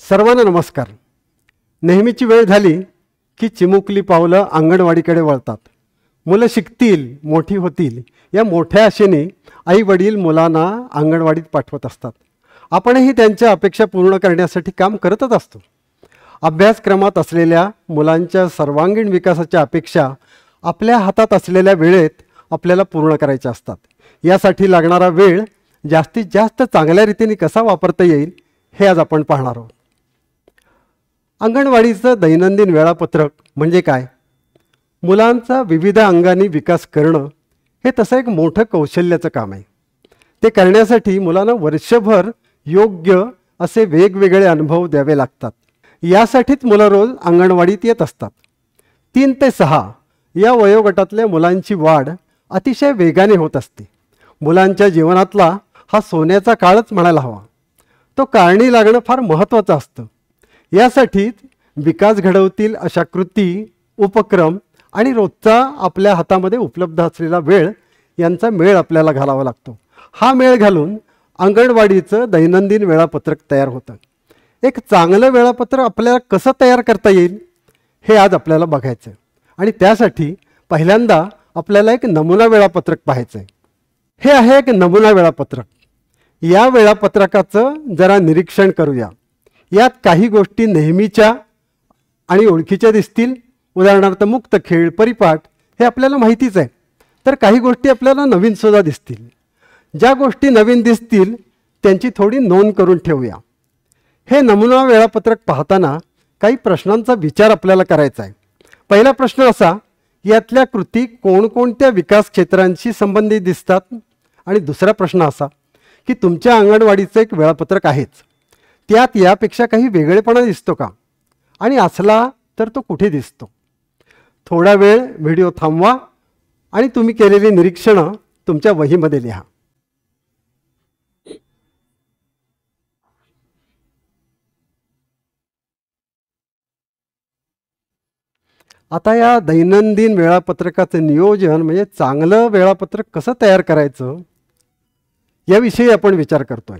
सर्वांना नमस्कार। नेहमीची वेळ झाली की चिमुकली पावलं अंगणवाडीकडे वळतात। मुलं शिकतील, मोठी होतील या मोठ्या आशेने आई वडील मुलांना अंगणवाडीत पाठवत असतात। आपणही त्यांच्या अपेक्षा पूर्ण करण्यासाठी काम करतच असतो। अभ्यासक्रमात असलेल्या मुलांच्या सर्वांगीण विकासाच्या अपेक्षा आपल्या हातात असलेल्या वेळेत आपल्याला पूर्ण करायच्या असतात। यासाठी लागणारा वेळ जास्तीत जास्त चांगल्या रीतीने कसा वापरता येईल हे आज आपण पाहणार आहोत। अंगणवाडीचं दैनंदिन वेळापत्रक म्हणजे काय? मुलांचा विविध अंगांनी विकास करणं हे तसं एक मोठं कौशल्याचं काम आहे। ते करण्यासाठी मुलांना वर्षभर योग्य असे वेगवेगळे अनुभव द्यावे लागतात। यासाठीच मुलं रोज अंगणवाडीत येत असतात। 3 ते 6 या वयोगटातल्या मुलांची वाढ अतिशय वेगाने होत असते। मुलांच्या जीवनातला हा सोन्याचा काळच म्हणायला हवा। तो कारणी लागणं फार महत्त्वाचं असतं। यासाठीच विकास घडवतील अशा कृती, उपक्रम आणि रोजचा आपल्या हातामध्ये उपलब्ध असलेला वेळ यांचा मेळ आपल्याला घालावा लागतो। हा मेळ घालून अंगणवाडीचं दैनंदिन वेळापत्रक तयार होतं। एक चांगलं वेळापत्रक आपल्याला कसं तयार करता येईल हे आज आपल्याला बघायचं आहे। आणि त्यासाठी पहिल्यांदा आपल्याला एक नमुना वेळापत्रक पाहायचं आहे। हे आहे एक नमुना वेळापत्रक। या वेळापत्रकाचं जरा निरीक्षण करूया। यात काही गोष्टी नेहमीच्या आणि ओळखीच्या दिसतील। उदाहरणार्थ मुक्त खेळ, परिपाठ हे आपल्याला माहितीच आहे। तर काही गोष्टी आपल्याला नवीन सुद्धा दिसतील। ज्या गोष्टी नवीन दिसतील त्यांची थोडी नोंद करून ठेवूया। हे नमुना वेळापत्रक पाहताना काही प्रश्नांचा विचार आपल्याला करायचा आहे। पहिला प्रश्न असा, यातल्या कृती कोणकोणत्या विकास क्षेत्रांशी संबंधित दिसतात? आणि दुसरा प्रश्न असा की तुमच्या अंगणवाडीचं एक वेळापत्रक आहेच, त्यात यापेक्षा काही वेगळेपणा दिसतो का? आणि असला तर तो कुठे दिसतो? थोडा वेळ व्हिडिओ थांबवा आणि तुम्ही केलेली निरीक्षणं तुमच्या वहीमध्ये लिहा। आता या दैनंदिन वेळापत्रकाचं नियोजन म्हणजे चांगलं वेळापत्रक कसं तयार करायचं याविषयी आपण विचार करतोय।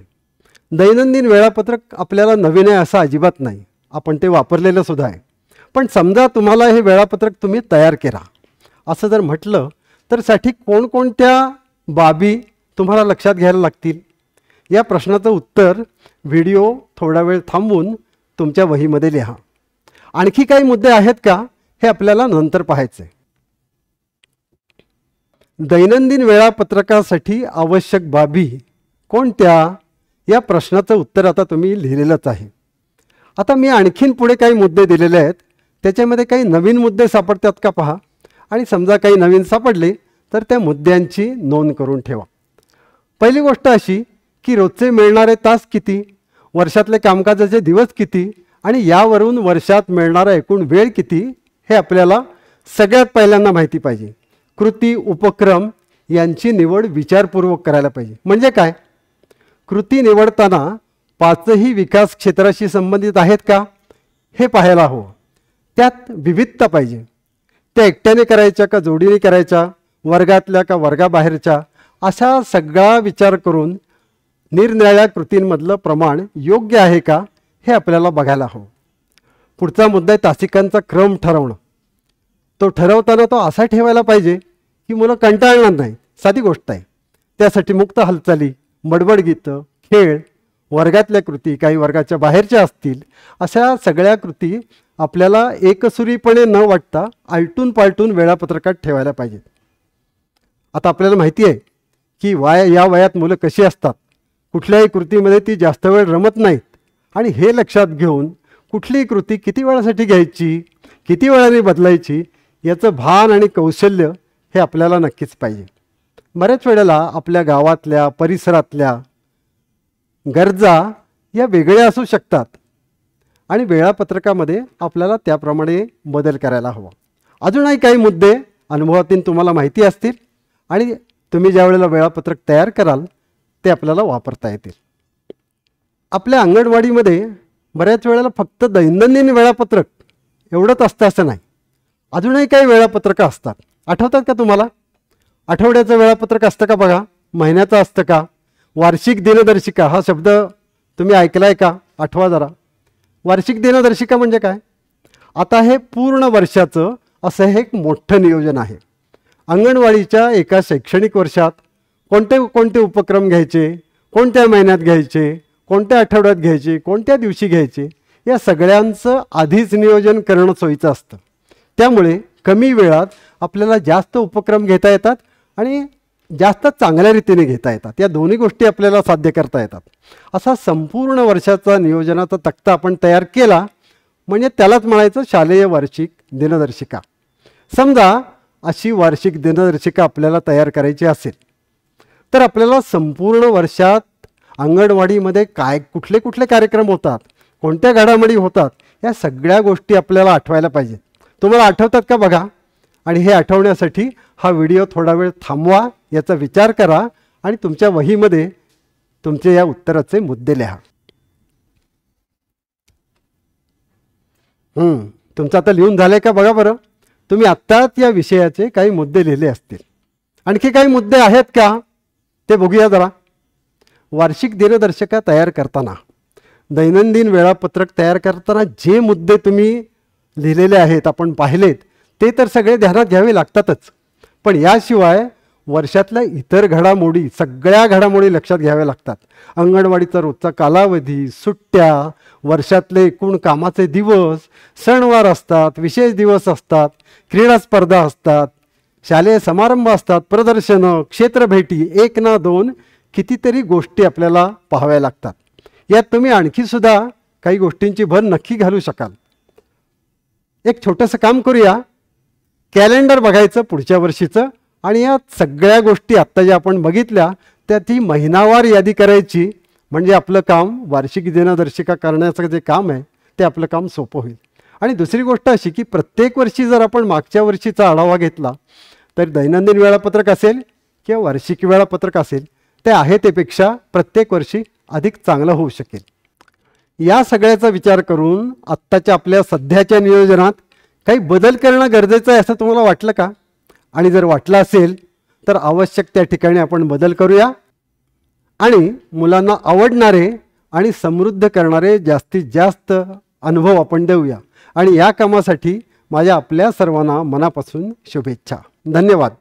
दैनंदिन वेळापत्रक आपल्याला नवीन आहे असं अजिबात नाही, आपण ते वापरलेलं सुद्धा आहे। पण समजा तुम्हाला हे वेळापत्रक तुम्ही तयार केला असं जर म्हटलं तर साठी कोणकोणत्या बाबी तुम्हाला लक्षात घ्यायला लागतील? या प्रश्नाचं उत्तर व्हिडिओ थोडा वेळ थांबवून तुमच्या वहीमध्ये लिहा। आणखी काही मुद्दे आहेत का हे आपल्याला नंतर पाहायचं आहे। दैनंदिन वेळापत्रकासाठी आवश्यक बाबी कोणत्या या प्रश्नाचं उत्तर आता तुम्ही लिहिलेलंच आहे। आता मी आणखीन पुढे काही मुद्दे दिलेले आहेत, त्याच्यामध्ये काही नवीन मुद्दे सापडतात का पहा। आणि समजा काही नवीन सापडले तर त्या मुद्द्यांची नोंद करून ठेवा। पहिली गोष्ट अशी की रोजचे मिळणारे तास किती, वर्षातले कामकाजाचे दिवस किती आणि यावरून वर्षात मिळणारा एकूण वेळ किती हे आपल्याला सगळ्यात पहिल्यांदा माहिती पाहिजे। कृती, उपक्रम यांची निवड विचारपूर्वक करायला पाहिजे। म्हणजे काय? कृती निवडताना 5ही विकास क्षेत्राशी संबंधित आहेत का हे पाहायला हवं। त्यात विविधता पाहिजे। त्या एकट्याने करायच्या का जोडीने करायच्या, वर्गातल्या का वर्गाबाहेरच्या, असा सगळा विचार करून निरनिराळ्या कृतींमधलं प्रमाण योग्य आहे का हे आपल्याला बघायला हवं। पुढचा मुद्दा आहे तासिकांचा क्रम ठरवणं। तो ठरवताना तो असा ठेवायला पाहिजे की मुलं कंटाळणार नाही। साधी गोष्ट आहे। त्यासाठी मुक्त हालचाली, बडबड गीतं, खेळ, वर्गातल्या कृती, काही वर्गाच्या बाहेरच्या असतील, अशा सगळ्या कृती आपल्याला एकसुरीपणे न वाटता आलटून पालटून वेळापत्रकात ठेवायला पाहिजेत। आता आपल्याला माहिती आहे की या वयात मुलं कशी असतात। कुठल्याही कृतीमध्ये ती जास्त वेळ रमत नाहीत। आणि हे लक्षात घेऊन कुठलीही कृती किती वेळासाठी घ्यायची, किती वेळाने बदलायची याचं भान आणि कौशल्य हे आपल्याला नक्कीच पाहिजे। बऱ्याच वेळेला आपल्या गावातल्या, परिसरातल्या गरजा या वेगळ्या असू शकतात आणि वेळापत्रकामध्ये आपल्याला त्याप्रमाणे बदल करायला हवा। अजूनही काही मुद्दे अनुभवातून तुम्हाला माहिती असतील आणि तुम्ही ज्या वेळेला वेळापत्रक तयार कराल ते आपल्याला वापरता येतील। आपल्या अंगणवाडीमध्ये बऱ्याच वेळेला फक्त दैनंदिन वेळापत्रक एवढंच असतं असं नाही, अजूनही काही वेळापत्रकं असतात। आठवतात का तुम्हाला? आठवड्याचं वेळापत्रक असतं का बघा, महिन्याचं असतं का, वार्षिक दिनदर्शिका हा शब्द तुम्ही ऐकलाय का? आठवा जरा। वार्षिक दिनदर्शिका म्हणजे काय? आता हे पूर्ण वर्षाचं असं हे एक मोठं नियोजन आहे. अंगणवाडीच्या एका शैक्षणिक वर्षात कोणते कोणते उपक्रम घ्यायचे, कोणत्या महिन्यात घ्यायचे, कोणत्या आठवड्यात घ्यायचे, कोणत्या दिवशी घ्यायचे, या सगळ्यांचं आधीच नियोजन करणं सोयीचं असतं. त्यामुळे कमी वेळात आपल्याला जास्त उपक्रम घेता येतात आणि जास्त चांगल्या रीतीने घेता येतात. या दोन्ही गोष्टी आपल्याला साध्य करता येतात. असा संपूर्ण वर्षाचा नियोजनाचा तक्ता आपण तयार केला म्हणजे त्यालाच म्हणायचं शालेय वार्षिक दिनदर्शिका. समजा अशी वार्षिक दिनदर्शिका आपल्याला तयार करायची असेल तर आपल्याला संपूर्ण वर्षात अंगणवाडीमध्ये काय कुठले कुठले कार्यक्रम होतात, कोणत्या घडामोडी होतात, या सगळ्या गोष्टी आपल्याला आठवायला पाहिजेत. तुम्हाला आठवतात का बघा. आणि हे आठवण्यासाठी हा व्हिडिओ थोडा वेळ थांबवा, याचा विचार करा आणि तुमच्या वहीमध्ये तुमचे या उत्तराचे मुद्दे लिहा. तुमचं आता लिहून झालंय का बघा बरं. तुम्ही आत्ताच या विषयाचे काही मुद्दे लिहिले असतील. आणखी काही मुद्दे आहेत का ते बघूया जरा. वार्षिक दिनदर्शिका तयार करताना, दैनंदिन वेळापत्रक तयार करताना जे मुद्दे तुम्ही लिहिलेले आहेत, आपण पाहिलेत, ते तर सगळे ध्यानात घ्यावे लागतातच. पण याशिवाय वर्षातल्या इतर घडामोडी, सगळ्या घडामोडी लक्षात घ्याव्या लागतात. अंगणवाडीचा रोजचा कालावधी, सुट्ट्या, वर्षातले एकूण कामाचे दिवस, सणवार असतात, विशेष दिवस असतात, क्रीडा स्पर्धा असतात, शालेय समारंभ असतात, प्रदर्शनं, क्षेत्रभेटी, 1 ना 2 कितीतरी गोष्टी आपल्याला पाहाव्या लागतात. यात तुम्ही आणखी सुद्धा काही गोष्टींची भर नक्की घालू शकाल. एक छोटंसं काम करूया. कॅलेंडर बघायचं पुढच्या वर्षीचं आणि या सगळ्या गोष्टी आत्ता ज्या आपण बघितल्या त्या ती महिनावार यादी करायची. म्हणजे आपलं काम, वार्षिक दिनदर्शिका करण्याचं जे काम आहे ते आपलं काम सोपं होईल. आणि दुसरी गोष्ट अशी की प्रत्येक वर्षी जर आपण मागच्या वर्षीचा आढावा घेतला तर दैनंदिन वेळापत्रक असेल किंवा वार्षिक वेळापत्रक असेल, ते आहे त्यापेक्षा प्रत्येक वर्षी अधिक चांगलं होऊ शकेल. या सगळ्याचा विचार करून आत्ताच्या आपल्या सध्याच्या नियोजनात काही बदल करणं गरजेचं आहे असं तुम्हाला वाटलं का? आणि जर वाटलं असेल तर आवश्यक त्या ठिकाणी आपण बदल करूया आणि मुलांना आवडणारे आणि समृद्ध करणारे जास्तीत जास्त अनुभव आपण देऊया. आणि या कामासाठी माझ्या आपल्या सर्वांना मनापासून शुभेच्छा. धन्यवाद.